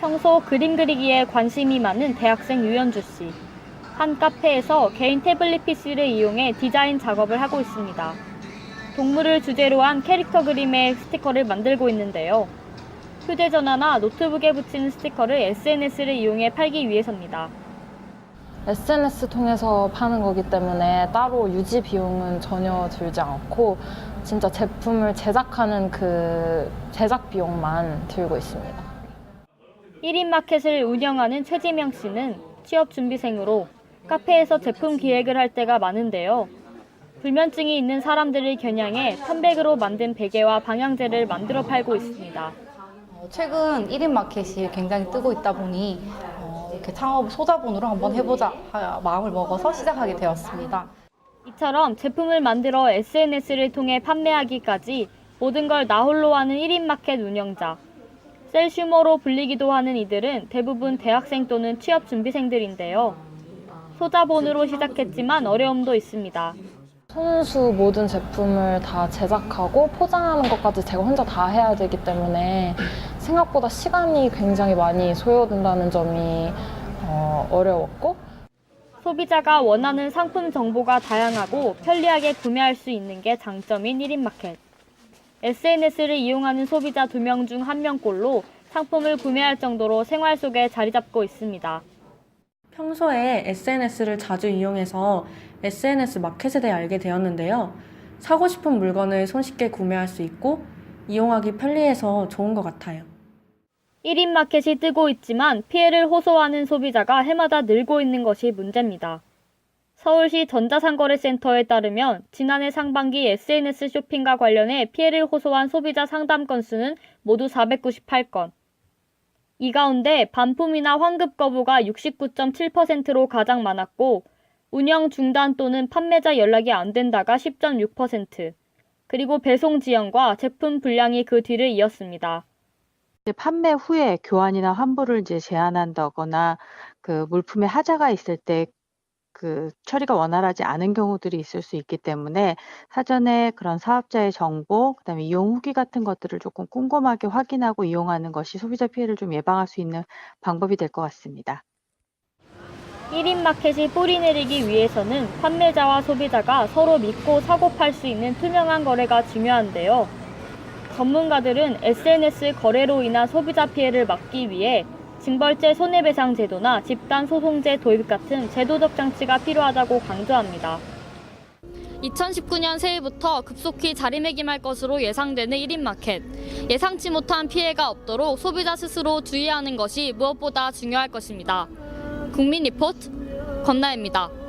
평소 그림 그리기에 관심이 많은 대학생 유연주 씨. 한 카페에서 개인 태블릿 PC를 이용해 디자인 작업을 하고 있습니다. 동물을 주제로 한 캐릭터 그림의 스티커를 만들고 있는데요. 휴대전화나 노트북에 붙이는 스티커를 SNS를 이용해 팔기 위해서입니다. SNS 통해서 파는 거기 때문에 따로 유지 비용은 전혀 들지 않고 진짜 제품을 제작하는 그 제작 비용만 들고 있습니다. 1인 마켓을 운영하는 최지명 씨는 취업 준비생으로 카페에서 제품 기획을 할 때가 많은데요. 불면증이 있는 사람들을 겨냥해 편백으로 만든 베개와 방향제를 만들어 팔고 있습니다. 최근 1인 마켓이 굉장히 뜨고 있다 보니 이렇게 창업 소자본으로 한번 해보자 마음을 먹어서 시작하게 되었습니다. 이처럼 제품을 만들어 SNS를 통해 판매하기까지 모든 걸 나홀로 하는 1인 마켓 운영자. 셀슈머로 불리기도 하는 이들은 대부분 대학생 또는 취업 준비생들인데요. 소자본으로 시작했지만 어려움도 있습니다. 손수 모든 제품을 다 제작하고 포장하는 것까지 제가 혼자 다 해야 되기 때문에 생각보다 시간이 굉장히 많이 소요된다는 점이 어려웠고, 소비자가 원하는 상품 정보가 다양하고 편리하게 구매할 수 있는 게 장점인 1인 마켓. SNS를 이용하는 소비자 2명 중 1명꼴로 상품을 구매할 정도로 생활 속에 자리 잡고 있습니다. 평소에 SNS를 자주 이용해서 SNS 마켓에 대해 알게 되었는데요. 사고 싶은 물건을 손쉽게 구매할 수 있고 이용하기 편리해서 좋은 것 같아요. 1인 마켓이 뜨고 있지만 피해를 호소하는 소비자가 해마다 늘고 있는 것이 문제입니다. 서울시 전자상거래센터에 따르면 지난해 상반기 SNS 쇼핑과 관련해 피해를 호소한 소비자 상담 건수는 모두 498건. 이 가운데 반품이나 환급 거부가 69.7%로 가장 많았고 운영 중단 또는 판매자 연락이 안 된다가 10.6%, 그리고 배송 지연과 제품 불량이 그 뒤를 이었습니다. 판매 후에 교환이나 환불을 이제 제한한다거나 그 물품에 하자가 있을 때 그 처리가 원활하지 않은 경우들이 있을 수 있기 때문에 사전에 그런 사업자의 정보, 그다음에 이용 후기 같은 것들을 조금 꼼꼼하게 확인하고 이용하는 것이 소비자 피해를 좀 예방할 수 있는 방법이 될 것 같습니다. 1인 마켓이 뿌리내리기 위해서는 판매자와 소비자가 서로 믿고 사고 팔 수 있는 투명한 거래가 중요한데요. 전문가들은 SNS 거래로 인한 소비자 피해를 막기 위해 징벌제 손해배상 제도나 집단 소송제 도입 같은 제도적 장치가 필요하다고 강조합니다. 2019년 새해부터 급속히 자리매김할 것으로 예상되는 1인 마켓. 예상치 못한 피해가 없도록 소비자 스스로 주의하는 것이 무엇보다 중요할 것입니다. 국민 리포트 권나혜입니다.